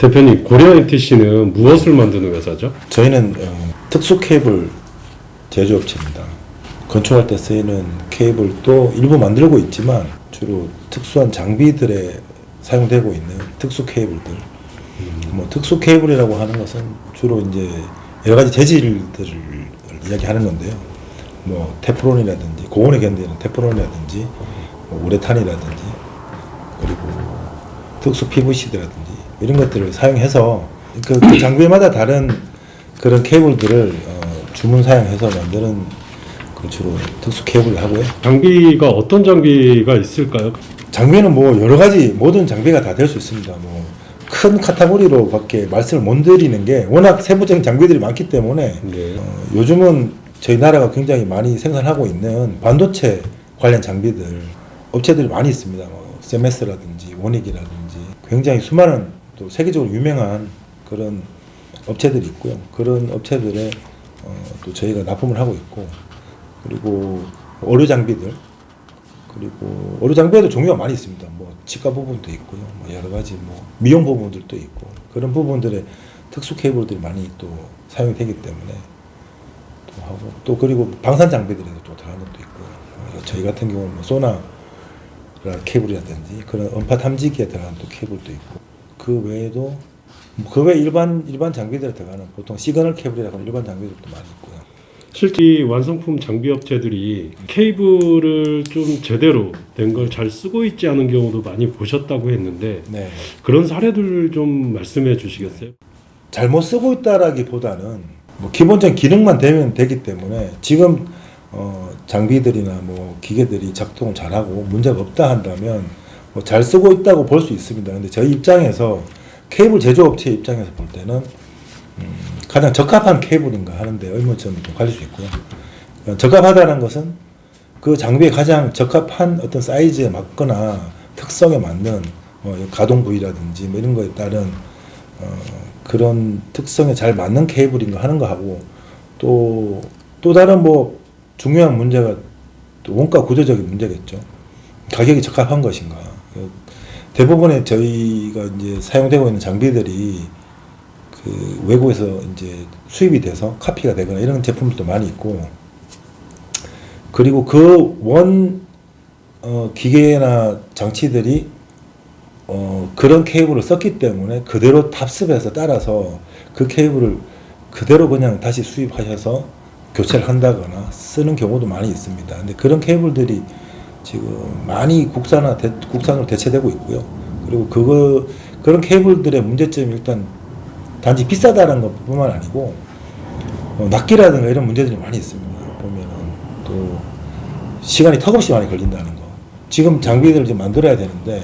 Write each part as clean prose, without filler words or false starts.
대표님, 고려 NTC는 무엇을 만드는 회사죠? 저희는 특수 케이블 제조업체입니다. 건축할 때 쓰이는 케이블도 일부 만들고 있지만 주로 특수한 장비들에 사용되고 있는 특수 케이블들. 뭐 특수 케이블이라고 하는 것은 주로 이제 여러 가지 재질들을 이야기하는 건데요. 뭐 테프론이라든지 고온에 견디는 테프론이라든지 뭐 우레탄이라든지 그리고 특수 PVC라든지 이런 것들을 사용해서 그 장비마다 다른 그런 케이블들을 주문 사용해서 만드는 그 주로 특수 케이블을 하고요. 장비가 어떤 장비가 있을까요? 장비는 뭐 여러 가지 모든 장비가 다 될 수 있습니다. 뭐 큰 카테고리로밖에 말씀을 못 드리는 게 워낙 세부적인 장비들이 많기 때문에 네. 요즘은 저희 나라가 굉장히 많이 생산하고 있는 반도체 관련 장비들 업체들이 많이 있습니다. 뭐 세메스라든지 원익이라든지 굉장히 수많은 또 세계적으로 유명한 그런 업체들이 있고요. 그런 업체들에 또 저희가 납품을 하고 있고 그리고 의료 장비들 그리고 의료 장비에도 종류가 많이 있습니다. 뭐 치과 부분도 있고요. 뭐 여러 가지 뭐 미용 부분들도 있고 그런 부분들의 특수 케이블들이 많이 또 사용이 되기 때문에 또 하고 또 그리고 방산 장비들에도 또 들어가는 것도 있고요. 저희 같은 경우는 뭐 소나 케이블이라든지 그런 음파 탐지기에 들어가는 또 케이블도 있고 그 외에도 그 외 일반 장비들에 들어가는 보통 시그널 케이블이라고 하는 일반 장비들도 많이 있고요. 실제 이 완성품 장비 업체들이 케이블을 좀 제대로 된 걸 잘 쓰고 있지 않은 경우도 많이 보셨다고 했는데 네. 그런 사례들 좀 말씀해 주시겠어요? 잘못 쓰고 있다라기보다는 뭐 기본적인 기능만 되면 되기 때문에 지금 장비들이나 뭐 기계들이 작동을 잘하고 문제가 없다 한다면 뭐 잘 쓰고 있다고 볼 수 있습니다. 근데 저희 입장에서 케이블 제조업체 입장에서 볼 때는 가장 적합한 케이블인가 하는데 의문점이 좀 가질 수 있고요. 적합하다는 것은 그 장비에 가장 적합한 어떤 사이즈에 맞거나 특성에 맞는 가동 부위라든지 뭐 이런 거에 따른 그런 특성에 잘 맞는 케이블인가 하는 거 하고 또 다른 뭐 중요한 문제가 또 원가 구조적인 문제겠죠. 가격이 적합한 것인가. 대부분의 저희가 이제 사용되고 있는 장비들이 그 외국에서 이제 수입이 돼서 카피가 되거나 이런 제품들도 많이 있고 그리고 그 기계나 장치들이 그런 케이블을 썼기 때문에 그대로 탑습해서 따라서 그 케이블을 그대로 그냥 다시 수입하셔서 교체를 한다거나 쓰는 경우도 많이 있습니다. 근데 그런 케이블들이 지금 많이 국산으로 대체되고 있고요. 그리고 그런 케이블들의 문제점이 일단 단지 비싸다는 것뿐만 아니고 낚기라든가 이런 문제들이 많이 있습니다. 보면은 또 시간이 턱없이 많이 걸린다는 거. 지금 장비들을 좀 만들어야 되는데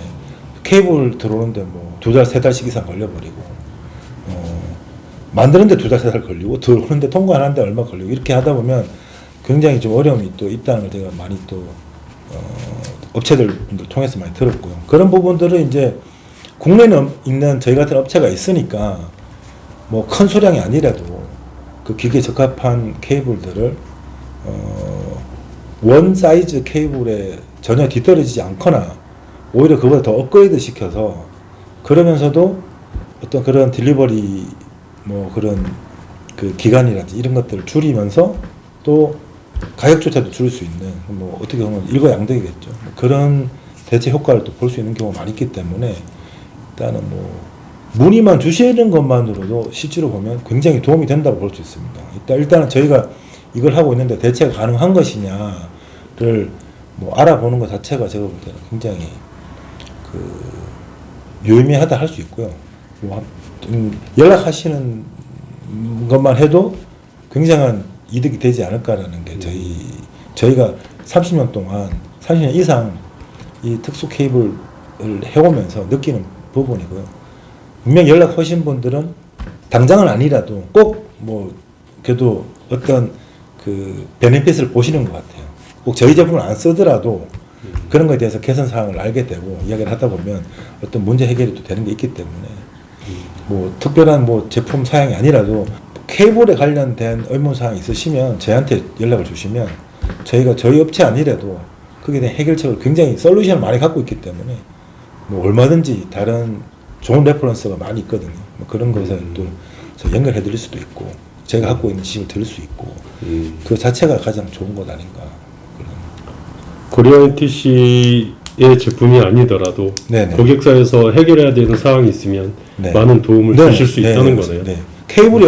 케이블 들어오는데 뭐 2달, 3달씩 이상 걸려버리고 만드는데 2달, 3달 걸리고 들어오는데 통과하는데 얼마 걸리고 이렇게 하다 보면 굉장히 좀 어려움이 또 있다는 걸 제가 많이 또 업체들 통해서 많이 들었고요. 그런 부분들은 이제 국내에 있는 저희 같은 업체가 있으니까 뭐 큰 수량이 아니라도 그 기계에 적합한 케이블들을 원 사이즈 케이블에 전혀 뒤떨어지지 않거나 오히려 그보다 더 업그레이드 시켜서 그러면서도 어떤 그런 딜리버리 뭐 그런 그 기간이라든지 이런 것들을 줄이면서 또 가격조차도 줄일 수 있는 뭐 어떻게 보면 일거양득이겠죠. 그런 대체 효과를 또 볼 수 있는 경우가 많이 있기 때문에 일단은 뭐 문의만 주시는 것만으로도 실제로 보면 굉장히 도움이 된다고 볼 수 있습니다. 일단은 저희가 이걸 하고 있는데 대체가 가능한 것이냐를 뭐 알아보는 것 자체가 제가 볼 때는 굉장히 유의미하다 할 수 있고요. 뭐 연락하시는 것만 해도 굉장한 이득이 되지 않을까라는 게 저희가 30년 동안 30년 이상 이 특수 케이블을 해오면서 느끼는 부분이고요. 분명 연락하신 분들은 당장은 아니라도 꼭 뭐 그래도 어떤 그 베네핏을 보시는 것 같아요. 꼭 저희 제품을 안 쓰더라도 그런 거에 대해서 개선 사항을 알게 되고 이야기를 하다 보면 어떤 문제 해결이 또 되는 게 있기 때문에 뭐 특별한 뭐 제품 사양이 아니라도 케이블에 관련된 의문 사항이 있으시면 저희한테 연락을 주시면 저희가 저희 업체 아니라도 거기에 대한 해결책을 굉장히 솔루션을 많이 갖고 있기 때문에 뭐 얼마든지 다른 좋은 레퍼런스가 많이 있거든요. 뭐 그런 것에 또 연결해 드릴 수도 있고 제가 갖고 있는 지식을 드릴 수 있고 그 자체가 가장 좋은 것 아닌가. 코리아 NTC의 제품이 아니더라도 네네. 고객사에서 해결해야 되는 사항이 있으면 네. 많은 도움을 네, 주실 수 네, 있다는 네, 거네요. 네. 케이블이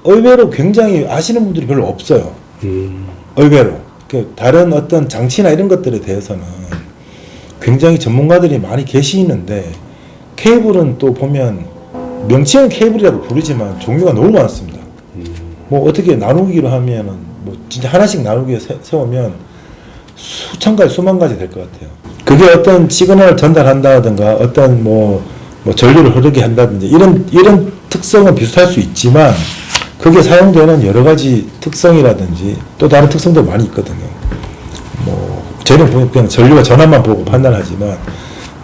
의외로 굉장히 아시는 분들이 별로 없어요. 의외로 다른 어떤 장치나 이런 것들에 대해서는 굉장히 전문가들이 많이 계시는데 케이블은 또 보면 명칭은 케이블이라고 부르지만 종류가 너무 많습니다. 뭐 어떻게 나누기로 하면은 뭐 진짜 하나씩 나누기에 세우면 수천 가지 수만 가지 될 것 같아요. 그게 어떤 시그널을 전달한다든가 어떤 뭐 전류를 흐르게 한다든지 이런 특성은 비슷할 수 있지만 그게 사용되는 여러 가지 특성이라든지 또 다른 특성도 많이 있거든요. 뭐 저희는 그냥 전류가 전압만 보고 판단하지만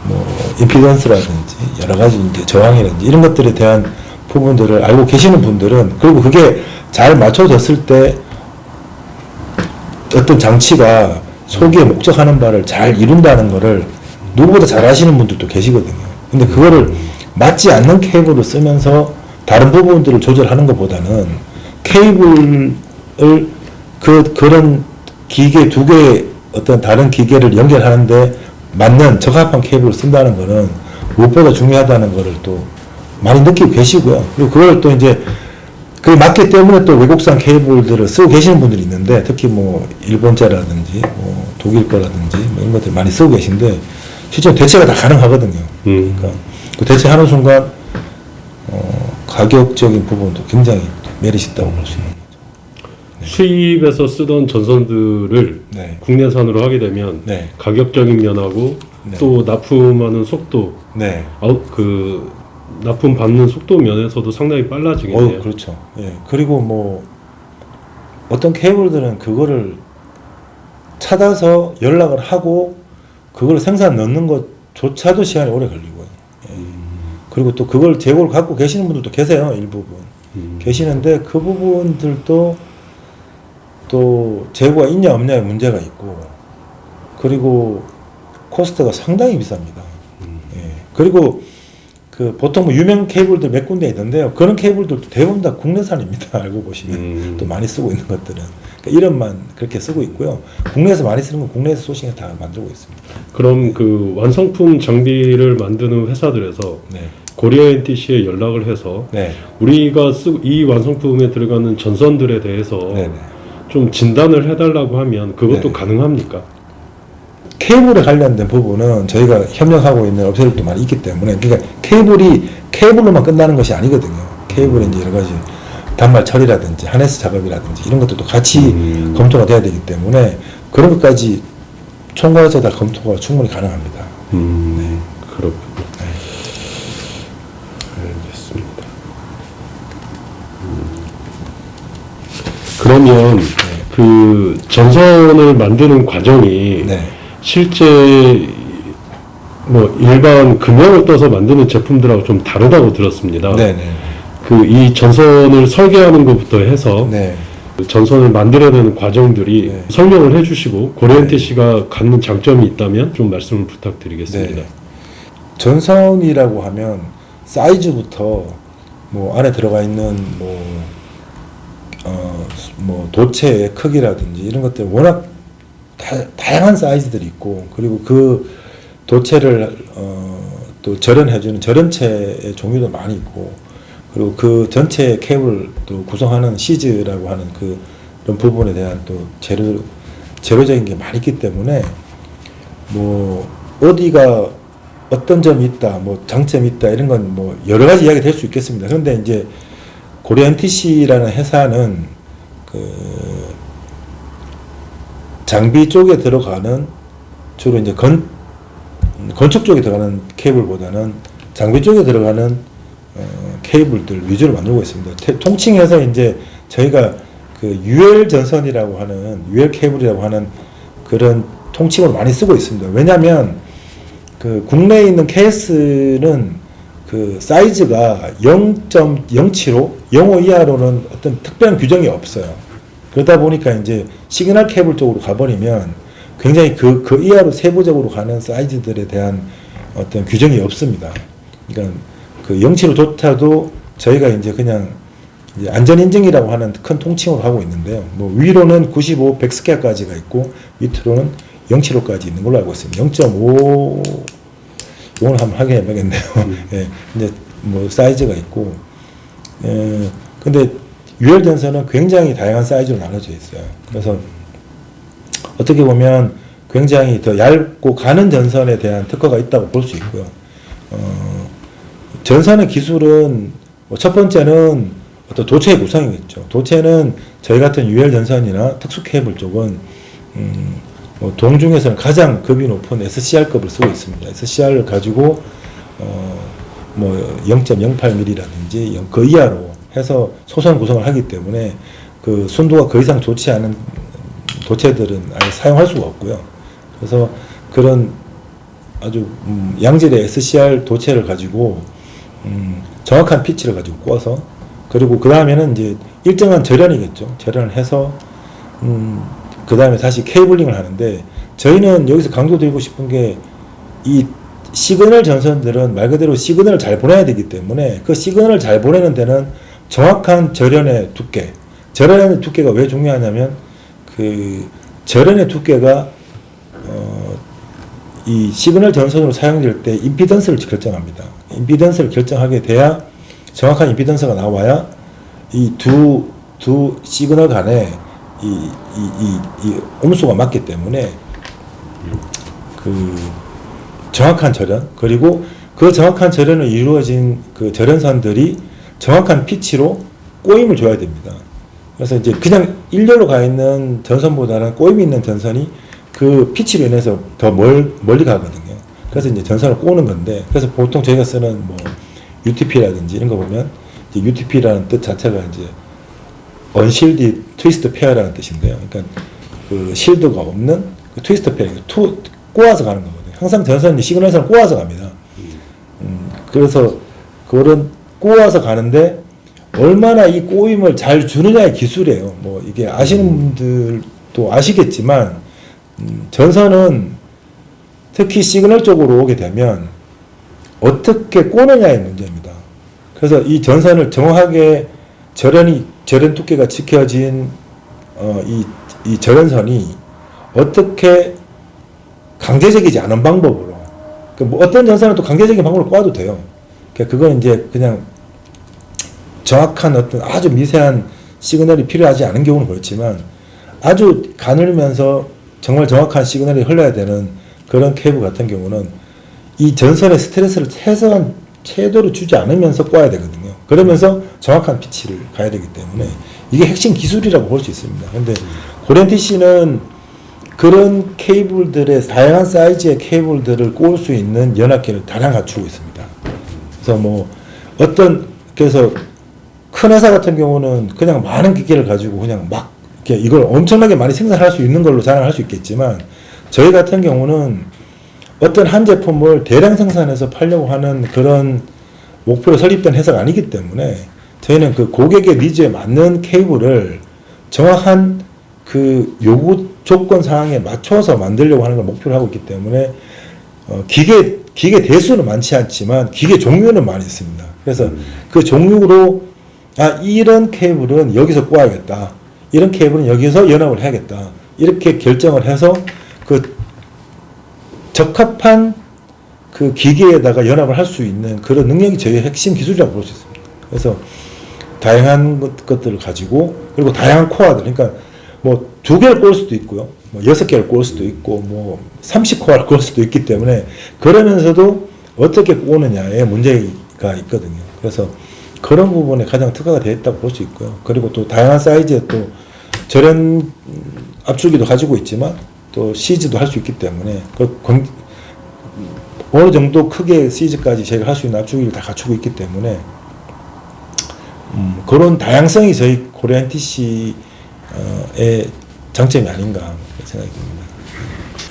뭐 임피던스라든지 여러 가지 이제 저항이라든지 이런 것들에 대한 부분들을 알고 계시는 분들은 그리고 그게 잘 맞춰졌을 때 어떤 장치가 소기에 목적하는 바를 잘 이룬다는 거를 누구보다 잘 아시는 분들도 계시거든요. 근데 그거를 맞지 않는 케이블을 쓰면서 다른 부분들을 조절하는 것보다는 케이블을 그런 기계 두 개의 어떤 다른 기계를 연결하는데 맞는 적합한 케이블을 쓴다는 거는 무엇보다 중요하다는 거를 또 많이 느끼고 계시고요. 그리고 그걸 또 이제 그게 맞기 때문에 또 외국산 케이블들을 쓰고 계시는 분들이 있는데 특히 뭐 일본자라든지 뭐 독일 거라든지 뭐 이런 것들 많이 쓰고 계신데 실제로 대체가 다 가능하거든요. 그러니까 그 대체하는 순간 가격적인 부분도 굉장히 메리트 있다고 볼 수 있는 거죠. 네. 수입에서 쓰던 전선들을 네. 국내산으로 하게 되면 네. 가격적인 면하고 네. 또 납품하는 속도, 네. 납품 받는 속도 면에서도 상당히 빨라지겠네요. 그렇죠. 예. 그리고 뭐 어떤 케이블들은 그거를 찾아서 연락을 하고 그걸 생산 넣는 것조차도 시간이 오래 걸리고요. 예. 그리고 또 그걸 재고를 갖고 계시는 분들도 계세요. 일부분 계시는데 그 부분들도 또 재고가 있냐 없냐의 문제가 있고 그리고 코스트가 상당히 비쌉니다. 예. 그리고 그 보통 뭐 유명 케이블들 몇 군데 있던데요. 그런 케이블들도 대부분 다 국내산입니다. 알고 보시면 또 많이 쓰고 있는 것들은 그러니까 이름만 그렇게 쓰고 있고요. 국내에서 많이 쓰는 건 국내에서 소싱해 다 만들고 있습니다. 그럼 그 완성품 장비를 만드는 회사들에서 네. 코리아 NTC에 연락을 해서 네. 우리가 이 완성품에 들어가는 전선들에 대해서 네. 좀 진단을 해달라고 하면 그것도 네. 가능합니까? 케이블에 관련된 부분은 저희가 협력하고 있는 업체들도 많이 있기 때문에 그러니까 케이블로만 끝나는 것이 아니거든요. 케이블에 이제 여러 가지 단말 처리라든지 하네스 작업이라든지 이런 것들도 같이 검토가 돼야 되기 때문에 그런 것까지 총괄해서 다 검토가 충분히 가능합니다. 네. 그렇군요. 알겠습니다. 그러면 그 전선을 만드는 과정이 네. 실제 뭐 일반 금형을 떠서 만드는 제품들하고 좀 다르다고 들었습니다. 네네. 그 이 전선을 설계하는 것부터 해서 네. 그 전선을 만들어내는 과정들이 네. 설명을 해주시고 코리아 NTC가 갖는 장점이 있다면 좀 말씀을 부탁드리겠습니다. 네. 전선이라고 하면 사이즈부터 뭐 안에 들어가 있는 뭐 도체의 크기라든지 이런 것들 워낙 다양한 사이즈들이 있고 그리고 그 도체를 또 절연해주는 절연체의 종류도 많이 있고 그리고 그 전체 케이블도 구성하는 시즈라고 하는 그런 부분에 대한 또 재료적인 게 많이 있기 때문에 뭐 어디가 어떤 점이 있다, 뭐 장점이 있다 이런 건 뭐 여러 가지 이야기 될 수 있겠습니다. 그런데 이제 코리아 NTC라는 회사는 그 장비 쪽에 들어가는 주로 이제 건축 쪽에 들어가는 케이블보다는 장비 쪽에 들어가는 케이블들 위주로 만들고 있습니다. 통칭해서 이제 저희가 그 UL 전선이라고 하는 UL 케이블이라고 하는 그런 통칭을 많이 쓰고 있습니다. 왜냐하면 그 국내에 있는 KS는 그 사이즈가 0.075, 05 이하로는 어떤 특별한 규정이 없어요. 그러다 보니까 이제 시그널 케이블 쪽으로 가버리면 굉장히 그 이하로 세부적으로 가는 사이즈들에 대한 어떤 규정이 없습니다. 그러니까 그 075조차도 저희가 이제 그냥 이제 안전인증이라고 하는 큰 통칭으로 하고 있는데요. 뭐 위로는 95, 100스퀘어까지가 있고 밑으로는 075까지 있는 걸로 알고 있습니다. 0.5 오늘 한번 확인해 봐야겠네요. 예, 이제 뭐 사이즈가 있고, 근데 유혈 전선은 굉장히 다양한 사이즈로 나눠져 있어요. 그래서 어떻게 보면 굉장히 더 얇고 가는 전선에 대한 특허가 있다고 볼 수 있고요. 전선의 기술은 뭐첫 번째는 어떤 도체의 구성이겠죠. 도체는 저희 같은 유혈 전선이나 특수 케이블 쪽은 뭐 동중에서는 가장 급이 높은 SCR급을 쓰고 있습니다. SCR을 가지고 뭐 0.08mm라든지 그 이하로 해서 소선 구성을 하기 때문에 그 순도가 그 이상 좋지 않은 도체들은 아예 사용할 수가 없고요. 그래서 그런 아주 양질의 SCR 도체를 가지고 정확한 피치를 가지고 꽂아서, 그리고 그 다음에는 이제 일정한 절연이겠죠. 절연을 해서 그 다음에 다시 케이블링을 하는데, 저희는 여기서 강조드리고 싶은 게 이 시그널 전선들은 말 그대로 시그널을 잘 보내야 되기 때문에 그 시그널을 잘 보내는 데는 정확한 절연의 두께, 절연의 두께가 왜 중요하냐면 그 절연의 두께가 이 시그널 전선으로 사용될 때 임피던스를 결정합니다. 임피던스를 결정하게 돼야, 정확한 임피던스가 나와야 이 두 시그널 간에 이 옴수가 맞기 때문에 그 정확한 절연, 그리고 그 정확한 절연을 이루어진 그 절연선들이 정확한 피치로 꼬임을 줘야 됩니다. 그래서 이제 그냥 일렬로 가 있는 전선보다는 꼬임이 있는 전선이 그 피치로 인해서 더 멀리 가거든요. 그래서 이제 전선을 꼬는 건데, 그래서 보통 저희가 쓰는 뭐 UTP라든지 이런 거 보면 이제 UTP라는 뜻 자체가 이제 언실드 트위스트 페어라는 뜻인데요. 그러니까 그 실드가 없는 그 트위스트 페어, 꼬아서 가는 거거든요. 항상 전선이 시그널선을 꼬아서 갑니다. 그래서 그런 꼬아서 가는데 얼마나 이 꼬임을 잘 주느냐의 기술이에요. 뭐 이게 아시는 분들도 아시겠지만 전선은 특히 시그널 쪽으로 오게 되면 어떻게 꼬느냐의 문제입니다. 그래서 이 전선을 정확하게 절연 두께가 지켜진 이 절연선이 어떻게 강제적이지 않은 방법으로, 뭐 어떤 전선은 또 강제적인 방법으로 꼬아도 돼요. 그건 이제 그냥 정확한 어떤 아주 미세한 시그널이 필요하지 않은 경우는 그렇지만 아주 가늘면서 정말 정확한 시그널이 흘러야 되는 그런 케이블 같은 경우는 이 전선의 스트레스를 최대로 주지 않으면서 꼬아야 되거든요. 그러면서 정확한 피치를 가야 되기 때문에 이게 핵심 기술이라고 볼 수 있습니다. 근데 고렌티시는 그런 케이블들의 다양한 사이즈의 케이블들을 꼬을 수 있는 연합기를 다량 갖추고 있습니다. 그래서 뭐 그래서 큰 회사 같은 경우는 그냥 많은 기계를 가지고 그냥 막 이렇게 이걸 엄청나게 많이 생산할 수 있는 걸로 자랑할 수 있겠지만, 저희 같은 경우는 어떤 한 제품을 대량 생산해서 팔려고 하는 그런 목표로 설립된 회사가 아니기 때문에 저희는 그 고객의 니즈에 맞는 케이블을 정확한 그 요구 조건 사항에 맞춰서 만들려고 하는 걸 목표로 하고 있기 때문에 기계 대수는 많지 않지만 기계 종류는 많이 있습니다. 그래서 그 종류로 이런 케이블은 여기서 꼬아야겠다, 이런 케이블은 여기서 연합을 해야겠다, 이렇게 결정을 해서 그 적합한 그 기계에다가 연합을 할 수 있는 그런 능력이 저희의 핵심 기술이라고 볼 수 있습니다. 그래서 다양한 것들을 가지고, 그리고 다양한 코어들, 그러니까 뭐 2개를 꽂을 수도 있고요, 뭐 6개를 꽂을 수도 있고, 뭐 30코어를 꽂을 수도 있기 때문에 그러면서도 어떻게 꼬느냐에 문제가 있거든요. 그래서 그런 부분에 가장 특화가 되어 있다고 볼 수 있고요. 그리고 또 다양한 사이즈의 또 절연 압출기도 가지고 있지만 또 시즈도 할 수 있기 때문에 어느 정도 크게 시즈까지 저희가 할 수 있는 압출기를 다 갖추고 있기 때문에 그런 다양성이 저희 고렌티시의 장점이 아닌가 생각이 듭니다.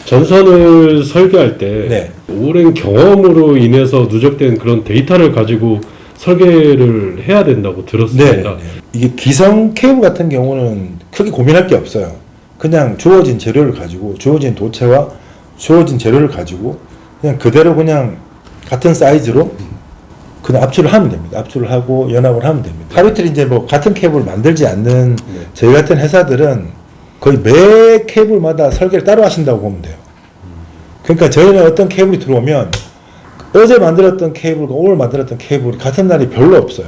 전선을 설계할 때 네. 오랜 경험으로 인해서 누적된 그런 데이터를 가지고 설계를 해야 된다고 들었습니다. 네. 이게 기성 케이블 같은 경우는 크게 고민할 게 없어요. 그냥 주어진 재료를 가지고, 주어진 도체와 주어진 재료를 가지고 그냥 그대로 그냥 같은 사이즈로 그냥 압출을 하면 됩니다. 압출을 하고 연합을 하면 됩니다. 하루 이틀 이제 뭐 같은 케이블을 만들지 않는 저희 같은 회사들은 거의 매 케이블마다 설계를 따로 하신다고 보면 돼요. 그러니까 저희는 어떤 케이블이 들어오면 어제 만들었던 케이블과 오늘 만들었던 케이블이 같은 날이 별로 없어요.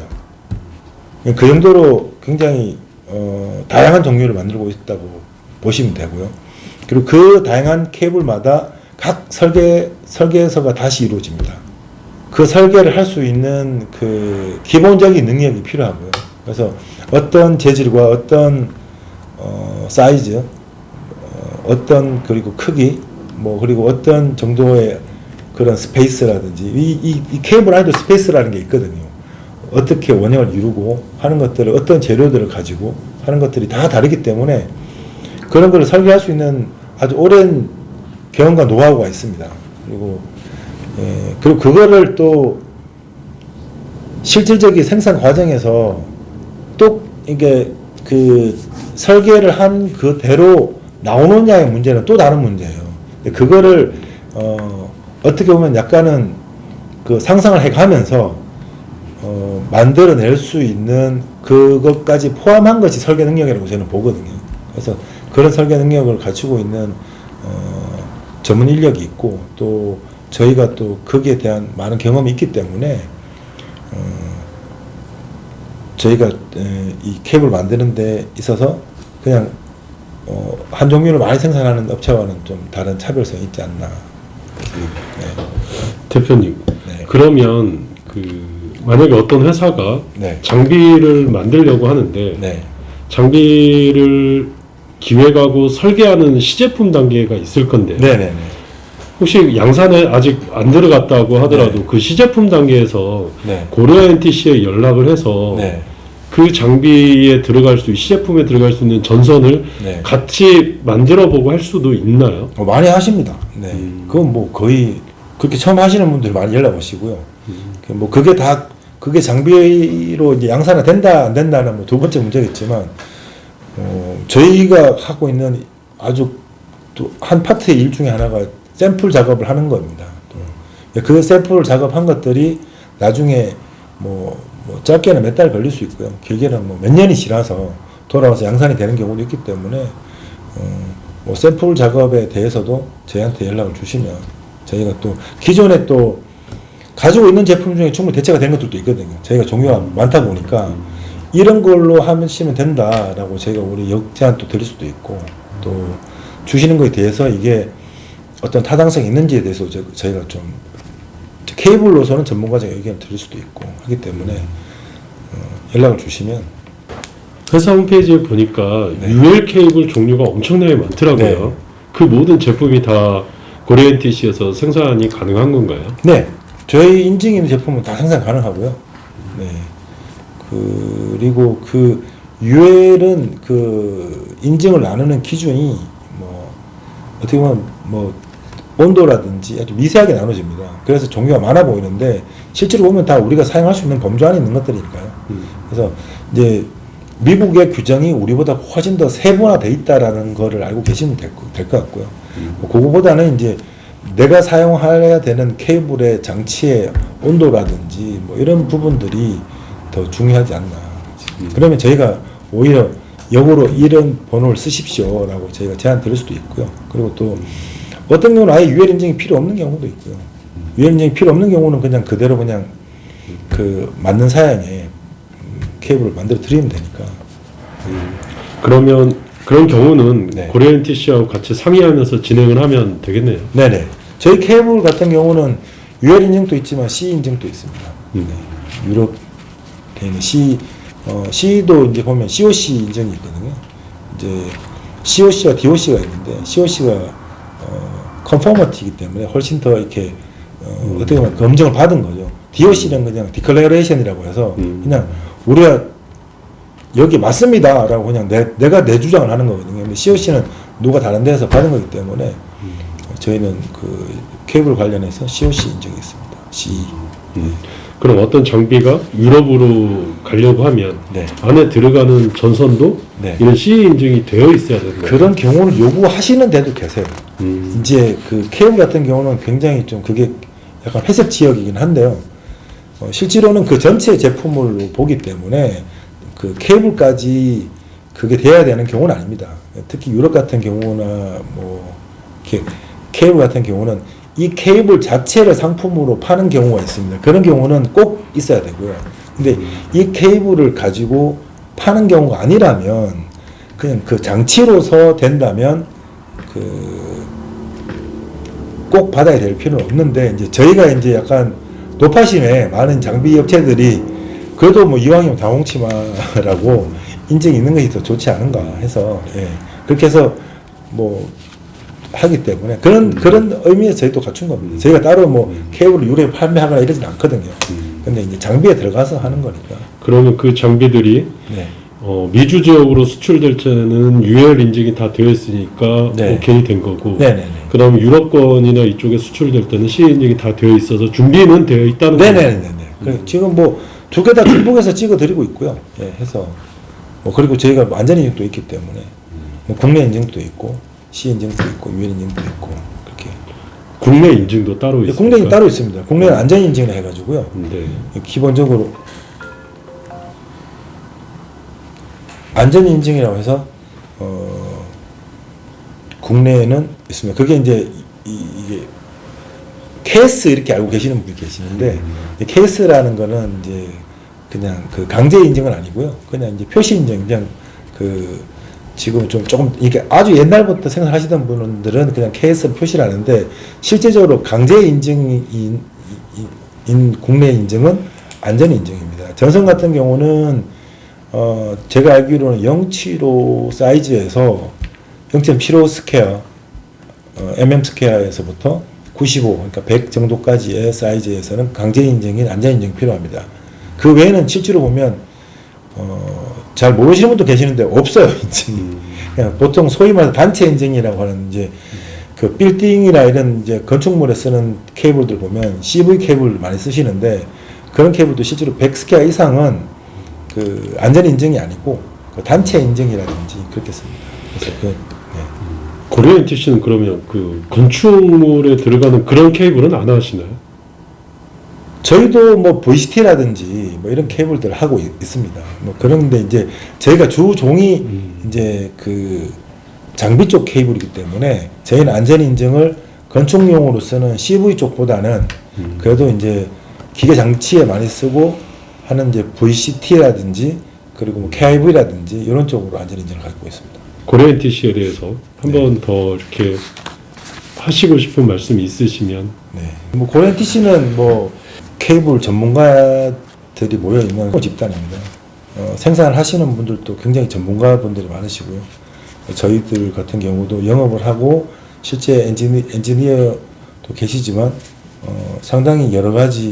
그 정도로 굉장히 다양한 종류를 만들고 있다고 보시면 되고요. 그리고 그 다양한 케이블마다 각 설계서가 다시 이루어집니다. 그 설계를 할 수 있는 그 기본적인 능력이 필요하고요. 그래서 어떤 재질과 어떤 사이즈, 어떤 그리고 크기, 뭐 그리고 어떤 정도의 그런 스페이스라든지 이 케이블 안에도 스페이스라는 게 있거든요. 어떻게 원형을 이루고 하는 것들을 어떤 재료들을 가지고 하는 것들이 다 다르기 때문에 그런 걸 설계할 수 있는 아주 오랜 경험과 노하우가 있습니다. 그리고 그거를 또 실질적인 생산 과정에서 또 이게 그 설계를 한 그대로 나오느냐의 문제는 또 다른 문제예요. 그거를 어떻게 보면 약간은 그 상상을 해가면서 만들어낼 수 있는 그것까지 포함한 것이 설계 능력이라고 저는 보거든요. 그래서 그런 설계 능력을 갖추고 있는 전문 인력이 있고 또 저희가 또 거기에 대한 많은 경험이 있기 때문에 저희가 이 케이블 만드는 데 있어서 그냥 한 종류를 많이 생산하는 업체와는 좀 다른 차별성이 있지 않나. 네. 대표님, 네. 그러면 만약에 어떤 회사가 네. 장비를 만들려고 하는데 네. 장비를 기획하고 설계하는 시제품 단계가 있을 건데 네네네. 혹시 양산에 아직 안 들어갔다고 하더라도 네. 그 시제품 단계에서 네. 고려 NTC에 연락을 해서 네. 그 장비에 들어갈 수 시제품에 들어갈 수 있는 전선을 네. 같이 만들어보고 할 수도 있나요? 많이 하십니다. 네. 그건 뭐 거의 그렇게 처음 하시는 분들이 많이 연락 오시고요. 뭐 그게 장비로 이제 양산이 된다 안 된다는 뭐 두 번째 문제겠지만 저희가 하고 있는 아주 또 한 파트의 일 중에 하나가 샘플 작업을 하는 겁니다. 그 샘플 작업한 것들이 나중에 뭐 짧게는 몇 달 걸릴 수 있고요. 길게는 뭐 몇 년이 지나서 돌아와서 양산이 되는 경우도 있기 때문에 뭐 샘플 작업에 대해서도 저희한테 연락을 주시면 저희가 또 기존에 또 가지고 있는 제품 중에 충분히 대체가 되는 것들도 있거든요. 저희가 종류가 많다 보니까 이런 걸로 하시면 된다라고 저희가 우리 역제안도 드릴 수도 있고 또 주시는 거에 대해서 이게 어떤 타당성이 있는지에 대해서 저희가 좀 케이블로서는 전문가적인 의견을 드릴 수도 있고 하기 때문에 연락을 주시면 회사 홈페이지에 보니까 네. UL 케이블 종류가 엄청나게 많더라고요. 네. 그 모든 제품이 다 고려 NTC에서 생산이 가능한 건가요? 네, 저희 인증 있는 제품은 다 생산 가능하고요. 네, 그리고 그 UL은 그 인증을 나누는 기준이 뭐 어떻게 보면 뭐 온도라든지 아주 미세하게 나눠집니다. 그래서 종류가 많아 보이는데 실제로 보면 다 우리가 사용할 수 있는 범주 안에 있는 것들이니까요. 그래서 이제 미국의 규정이 우리보다 훨씬 더 세분화돼 있다라는 거를 알고 계시면 될 것 같고요. 그거보다는 이제 내가 사용해야 되는 케이블의 장치의 온도라든지 뭐 이런 부분들이 더 중요하지 않나. 그러면 저희가 오히려 역으로 이런 번호를 쓰십시오라고 저희가 제안 드릴 수도 있고요. 그리고 또 어떤 경우는 아예 UL 인증이 필요 없는 경우도 있고요. UL 인증이 필요 없는 경우는 그냥 그대로 그냥 그 맞는 사양의 케이블을 만들어 드리면 되니까. 그러면 그런 경우는 네. 고려 NTC하고 같이 상의하면서 진행을 하면 되겠네요. 네네. 저희 케이블 같은 경우는 UL 인증도 있지만 C 인증도 있습니다. 네. 유럽에 있는 C도 이제 보면 COC 인증이 있거든요. 이제 COC와 DOC가 있는데 COC가 컨포머티이기 때문에 훨씬 더 이렇게 어떻게 보면 검증을 받은 거죠. DOC는 그냥 디클레레이션이라고 해서 그냥 우리가 여기 맞습니다라고 그냥 내가 내 주장을 하는 거거든요. 근데 COC는 누가 다른 데서 받은 거기 때문에 저희는 그 케이블 관련해서 COC 인증이 있습니다. C. 그럼 어떤 장비가 유럽으로 가려고 하면 네. 안에 들어가는 전선도 네. 이런 CE 인증이 되어 있어야 되는 거예요? 그런 경우를 요구하시는 데도 계세요. 이제 그 케이블 같은 경우는 굉장히 좀 그게 약간 회색 지역이긴 한데요. 실제로는 그 전체 제품을 보기 때문에 그 케이블까지 그게 돼야 되는 경우는 아닙니다. 특히 유럽 같은 경우나 뭐 케이블 같은 경우는 이 케이블 자체를 상품으로 파는 경우가 있습니다. 그런 경우는 꼭 있어야 되고요. 근데 이 케이블을 가지고 파는 경우가 아니라면 그냥 그 장치로서 된다면 꼭 받아야 될 필요는 없는데, 이제 저희가 이제 약간 노파심에 많은 장비 업체들이 그래도 뭐 이왕이면 다홍치마라고 인증이 있는 것이 더 좋지 않은가 해서, 예. 그렇게 해서 뭐 하기 때문에 그런 의미에서 저희도 갖춘 겁니다. 저희가 따로 뭐 케이블을 유럽에 판매하거나 이러진 않거든요. 근데 이제 장비에 들어가서 하는 거니까. 그러면 그 장비들이 네. 미주 지역으로 수출될 때는 UL 인증이 다 되어 있으니까 네. 오케이 된 거고, 네네네. 그다음 유럽권이나 이쪽에 수출될 때는 CE 인증이 다 되어 있어서 준비는 되어 있다는 거죠. 네네네네. 지금 뭐 두 개 다 중복해서 찍어 드리고 있고요. 예, 해서 뭐 그리고 저희가 안전 인증도 있기 때문에 뭐 국내 인증도 있고 CE 인증도 있고 UL 인증도 있고 그렇게. 국내 인증도 따로 있습니까? 국내 인증 따로 있습니다. 국내는 안전 인증을 해가지고요. 네. 기본적으로 안전 인증이라고 해서 국내에는 있습니다. 그게 이제 이게 KS 이렇게 알고 계시는 분이 계시는데, KS라는 거는 이제 그냥 그 강제 인증은 아니고요. 그냥 이제 표시 인증, 그냥 지금 조금 이게 아주 옛날부터 생각하시던 분들은 그냥 KS 표시를 하는데, 실제적으로 강제 인증인 국내 인증은 안전 인증입니다. 전선 같은 경우는 제가 알기로는 0.75 사이즈에서 0.75 스퀘어, mm 스퀘어에서부터 95, 그러니까 100 정도까지의 사이즈에서는 강제 인증인 안전 인증이 필요합니다. 그 외에는 실제로 보면 잘 모르시는 분도 계시는데 없어요, 인증이. 그냥 보통 소위 말해서 단체 인증이라고 하는 이제 그 빌딩이나 이런 이제 건축물에 쓰는 케이블들 보면 CV 케이블 많이 쓰시는데, 그런 케이블도 실제로 100 스퀘어 이상은 그 안전 인증이 아니고 그 단체 인증이라든지 그렇게 씁니다. 그래서 고려 NTC는 그러면 그 건축물에 들어가는 그런 케이블은 안 하시나요? 저희도 뭐 VCT라든지 뭐 이런 케이블들을 하고 있습니다. 뭐 그런데 이제 저희가 주 종이 이제 그 장비 쪽 케이블이기 때문에 저희는 안전 인증을 건축용으로 쓰는 CV 쪽보다는 그래도 이제 기계 장치에 많이 쓰고 하는 이제 VCT라든지 그리고 뭐 KIV라든지 이런 쪽으로 안전 인증을 갖고 있습니다. 고려 NTC에 대해서 한 번 더 이렇게 하시고 싶은 말씀이 있으시면. 네. 뭐 고려 NTC는 뭐 케이블 전문가들이 모여 있는 집단입니다. 생산을 하시는 분들도 굉장히 전문가 분들이 많으시고요. 저희들 같은 경우도 영업을 하고 실제 엔지니어도 계시지만 상당히 여러 가지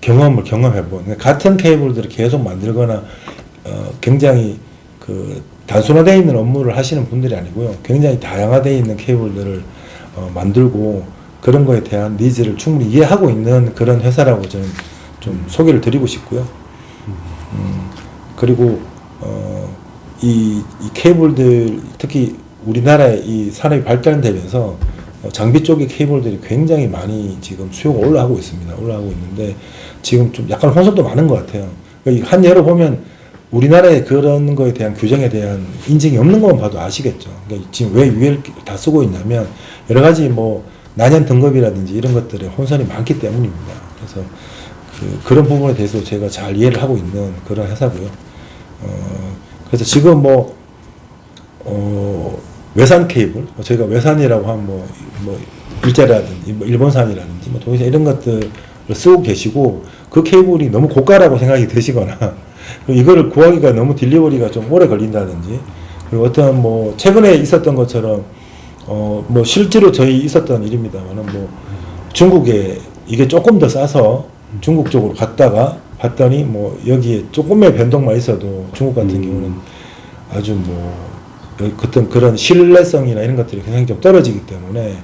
경험을 경험해본, 같은 케이블들을 계속 만들거나 굉장히 그 단순화되어 있는 업무를 하시는 분들이 아니고요. 굉장히 다양화되어 있는 케이블들을 만들고 그런 거에 대한 니즈를 충분히 이해하고 있는 그런 회사라고 저는 좀 소개를 드리고 싶고요. 그리고 이 케이블들, 특히 우리나라의 이 산업이 발달되면서 장비 쪽의 케이블들이 굉장히 많이 지금 수요가 올라가고 있습니다. 올라가고 있는데 지금 좀 약간 혼선도 많은 것 같아요. 한 예로 보면 우리나라의 그런 거에 대한 규정에 대한 인증이 없는 것만 봐도 아시겠죠. 그러니까 지금 왜 UL 다 쓰고 있냐면 여러 가지 뭐 난연 등급이라든지 이런 것들에 혼선이 많기 때문입니다. 그래서 그런 부분에 대해서 제가 잘 이해를 하고 있는 그런 회사고요. 그래서 지금 뭐 외산 케이블, 저희가 외산이라고 하면 뭐 일제라든지 뭐 일본산이라든지 뭐 동해산 이런 것들을 쓰고 계시고, 그 케이블이 너무 고가라고 생각이 드시거나 이거를 구하기가 너무 딜리버리가 좀 오래 걸린다든지, 그리고 어떤 뭐 최근에 있었던 것처럼 뭐 실제로 저희 있었던 일입니다만은 뭐 중국에 이게 조금 더 싸서 중국 쪽으로 갔다가 봤더니 뭐 여기에 조금의 변동만 있어도 중국 같은 경우는 아주 뭐 어떤 그런 신뢰성이나 이런 것들이 굉장히 좀 떨어지기 때문에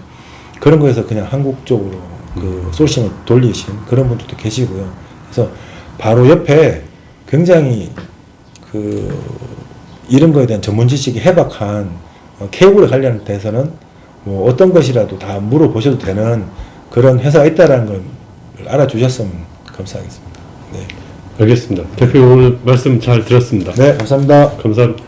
그런 거에서 그냥 한국 쪽으로 그 소싱을 돌리신 그런 분들도 계시고요. 그래서 바로 옆에 굉장히 그 이런 거에 대한 전문 지식이 해박한 케이블에 관련돼서는 뭐 어떤 것이라도 다 물어보셔도 되는 그런 회사가 있다라는 건 알아주셨으면 감사하겠습니다. 네, 알겠습니다. 대표님 오늘 말씀 잘 들었습니다. 네 감사합니다. 감사합니다.